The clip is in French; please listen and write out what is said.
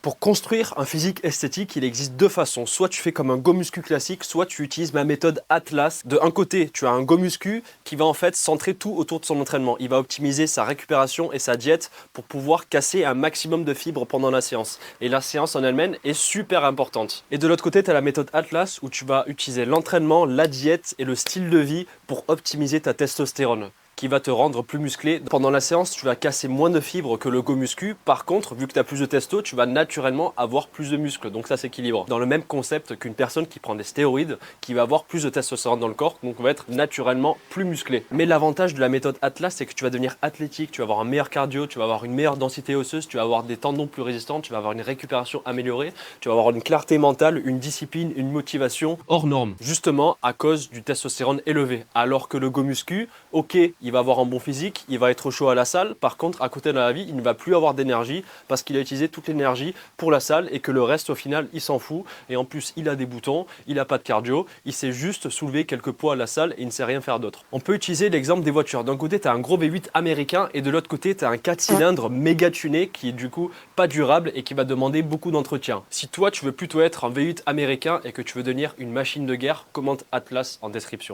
Pour construire un physique esthétique, il existe deux façons. Soit tu fais comme un go muscu classique, soit tu utilises ma méthode Atlas. De un côté, tu as un go muscu qui va en fait centrer tout autour de son entraînement. Il va optimiser sa récupération et sa diète pour pouvoir casser un maximum de fibres pendant la séance. Et la séance en elle-même est super importante. Et de l'autre côté, tu as la méthode Atlas où tu vas utiliser l'entraînement, la diète et le style de vie pour optimiser ta testostérone, qui va te rendre plus musclé. Pendant la séance, tu vas casser moins de fibres que le go muscu. Par contre, vu que tu as plus de testo, tu vas naturellement avoir plus de muscles. Donc ça s'équilibre. Dans le même concept qu'une personne qui prend des stéroïdes, qui va avoir plus de testostérone dans le corps, donc va être naturellement plus musclé. Mais l'avantage de la méthode Atlas, c'est que tu vas devenir athlétique, tu vas avoir un meilleur cardio, tu vas avoir une meilleure densité osseuse, tu vas avoir des tendons plus résistants, tu vas avoir une récupération améliorée, tu vas avoir une clarté mentale, une discipline, une motivation hors norme. Justement à cause du testostérone élevé. Alors que le go muscu, ok, il va avoir un bon physique, il va être chaud à la salle. Par contre, à côté de la vie, il ne va plus avoir d'énergie parce qu'il a utilisé toute l'énergie pour la salle et que le reste, au final, il s'en fout. Et en plus, il a des boutons, il n'a pas de cardio, il sait juste soulever quelques poids à la salle et il ne sait rien faire d'autre. On peut utiliser l'exemple des voitures. D'un côté, tu as un gros V8 américain et de l'autre côté, tu as un 4 cylindres méga tuné qui est du coup pas durable et qui va demander beaucoup d'entretien. Si toi, tu veux plutôt être un V8 américain et que tu veux devenir une machine de guerre, commente Atlas en description.